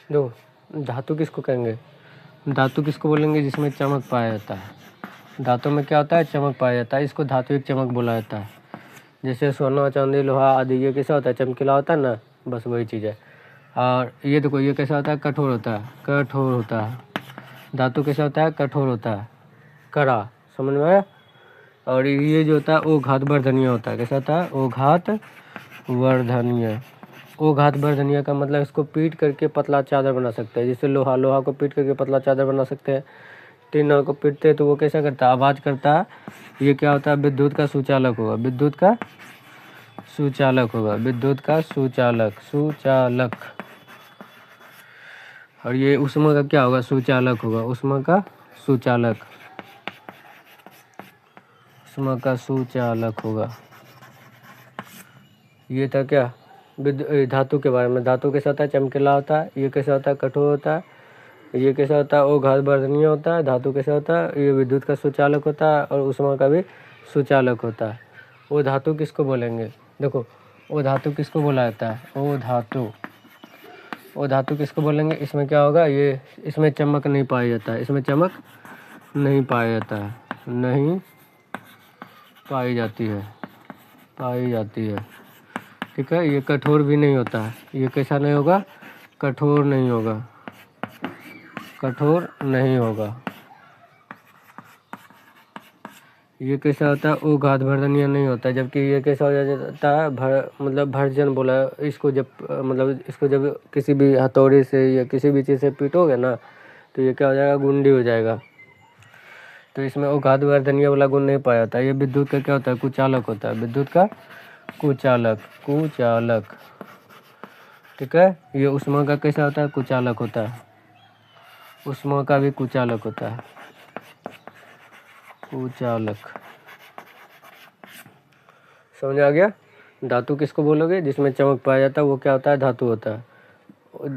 दो धातु किसको कहेंगे? धातु किसको बोलेंगे? जिसमें चमक पाया जाता है। धातु में क्या होता है? चमक पाया जाता है, इसको धात्विक चमक बोला जाता है। जैसे सोना, चांदी, लोहा आदि ये कैसा होता है? चमकीला होता है ना, बस वही चीज़ है। और ये देखो, ये कैसा होता है? कठोर होता है, कठोर होता है। धातु कैसा होता है? कठोर होता है, कड़ा। समझ में आया? और ये जो होता है वो घात वर्धनीय होता है। कैसा होता है? वो घात वर्धनीय। वो घात वर्धनीय का मतलब इसको पीट करके पतला चादर बना सकते हैं। जैसे लोहा, लोहा को पीट करके पतला चादर बना सकते हैं। टीना को पीटते हैं तो वो कैसा करता है? आवाज़ करता है। ये क्या होता है? विद्युत का सुचालक होगा, विद्युत का सुचालक होगा, विद्युत का सुचालक, सुचालक। और ये ऊष्मा का क्या होगा? सुचालक होगा, ऊष्मा का सुचालक, ऊष्मा का सुचालक होगा। ये था क्या? धातु के बारे में। धातु कैसा होता है? चमकीला होता है। ये कैसा होता है? कठोर होता है। ये कैसा होता है? वो घात वर्धनीय होता है। धातु कैसा होता है? ये विद्युत का सुचालक होता है और ऊष्मा का भी सुचालक होता है। वो धातु किसको बोलेंगे? देखो, वो धातु किसको बोला जाता है? वो धातु, वो धातु किसको बोलेंगे? इसमें क्या होगा? ये इसमें चमक नहीं पाया जाता है, इसमें चमक नहीं पाया जाता है, नहीं पाई जाती है, पाई जाती है। ठीक है। ये कठोर भी नहीं होता है। ये कैसा नहीं होगा? कठोर नहीं होगा, कठोर नहीं होगा। ये कैसा होता है? वो घात वर्धनीय नहीं होता, जबकि ये कैसा हो जाता है? मतलब भर्जन बोला इसको। जब मतलब इसको जब किसी भी हथौड़े से या किसी भी चीज़ से पीटोगे ना तो ये क्या हो जाएगा? गुंडी हो जाएगा। तो इसमें वो घात वर्धनीय वाला गुण नहीं पाया जाता है। ये विद्युत का क्या होता है? कुचालक होता है, विद्युत का कुचालक, कुचालक। ठीक है। ये ऊष्मा का कैसा होता है? कुचालक होता है, ऊष्मा का भी कुचालक होता है, कुचालक। समझ आ गया? धातु किसको बोलोगे? जिसमें चमक पाया जाता है वो क्या होता है? धातु होता है।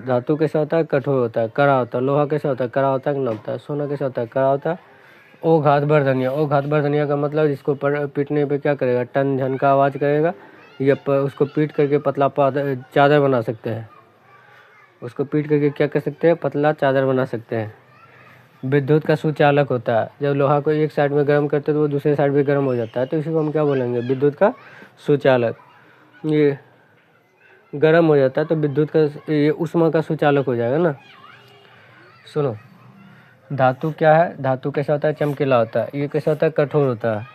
धातु कैसा होता है? कठोर होता है, कड़ा होता है। लोहा कैसा होता है? कड़ा होता है कि ना होता है? सोना कैसा होता है? कड़ा होता है। ओ घात वर्धनीय, ओ घात वर्धनीय का मतलब जिसको पीटने पे क्या करेगा? टन झन का आवाज़ करेगा। या उसको पीट करके पतला चादर बना सकते हैं। उसको पीट करके क्या कर सकते हैं? पतला चादर बना सकते हैं। विद्युत का सुचालक होता है। जब लोहा को एक साइड में गर्म करते हैं तो वो दूसरे साइड भी गर्म हो जाता है, तो इसी को हम क्या बोलेंगे? विद्युत का सुचालक। ये गर्म हो जाता है तो विद्युत का, ये ऊष्मा का सुचालक हो जाएगा ना। सुनो, धातु क्या है? धातु कैसा होता है? चमकीला होता है। ये कैसा होता है? कठोर होता है।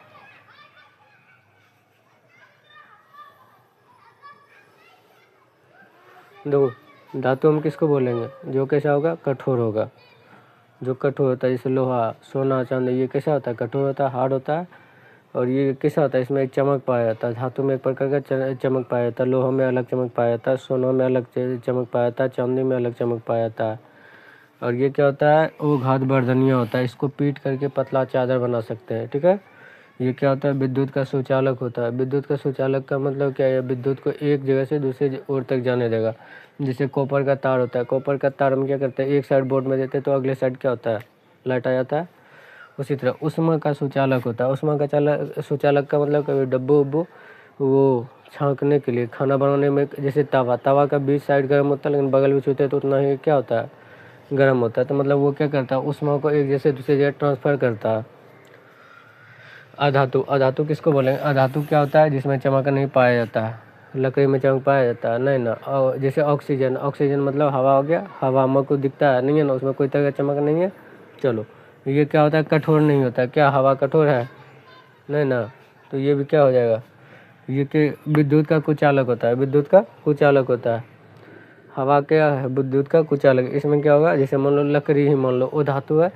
देखो, धातु हम किसको बोलेंगे? जो कैसा होगा? कठोर होगा, जो कठोर होता है। जैसे लोहा, सोना, चांदी, ये कैसा होता है? कठोर होता है, हार्ड होता है। और ये कैसा होता है? इसमें एक चमक पाया जाता है। धातु में एक प्रकार का चमक पाया जाता है। लोहा में अलग चमक पाया जाता है, सोना में अलग चमक पाया जाता है, चांदी में अलग चमक पाया जाता है। और ये क्या होता है? वो घात वर्धनीय होता है। इसको पीट करके पतला चादर बना सकते हैं। ठीक है। ये क्या होता है? विद्युत का सुचालक होता है। विद्युत का सुचालक का मतलब क्या है? विद्युत को एक जगह से दूसरे ओर तक जाने देगा। जैसे कॉपर का तार होता है। कॉपर का तार हम क्या करते हैं? एक साइड बोर्ड में देते हैं तो अगले साइड क्या होता है? लाइट आ जाता है। उसी तरह ऊष्मा का सुचालक होता है। ऊष्मा का सुचालक का मतलब कभी डब्बू उब्बू वो छाँकने के लिए, खाना बनाने में, जैसे तवा, तवा का बीच साइड गर्म होता है लेकिन बगल भी छूते हैं तो उतना ही क्या होता है? गर्म होता है। तो मतलब वो क्या करता है? ऊष्मा को एक जगह से दूसरी जगह ट्रांसफ़र करता है। अधातु, अधातु किसको बोलेंगे? अधातु क्या होता है? जिसमें चमक नहीं पाया जाता है। लकड़ी में चमक पाया जाता है नहीं ना। और जैसे ऑक्सीजन, ऑक्सीजन मतलब हवा हो गया। हवा हमको दिखता है नहीं है ना, उसमें कोई तरह का चमक नहीं है। चलो, ये क्या होता है? कठोर नहीं होता। क्या हवा कठोर है? नहीं ना। तो ये भी क्या हो जाएगा? ये कि विद्युत का कुचालक होता है, विद्युत का कुचालक होता है। हवा क्या है? विद्युत का कुचालक। इसमें क्या होगा? जैसे मान लो लकड़ी ही मान लो वो धातु है,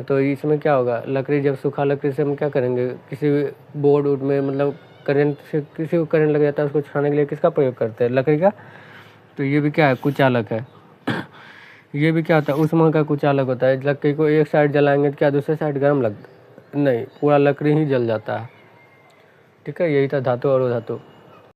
तो इसमें क्या होगा? लकड़ी, जब सूखा लकड़ी से हम क्या करेंगे? किसी भी बोर्ड वोर्ड में मतलब करंट से किसी को करंट लग जाता है, उसको छुड़ाने के लिए किसका प्रयोग करते हैं? लकड़ी का। तो ये भी क्या है? कुचालक है। ये भी क्या होता है? ऊष्मा का कुचालक होता है। लकड़ी को एक साइड जलाएंगे तो क्या दूसरे साइड गर्म लगता नहीं, पूरा लकड़ी ही जल जाता है। ठीक है। यही था धातु और अधातु।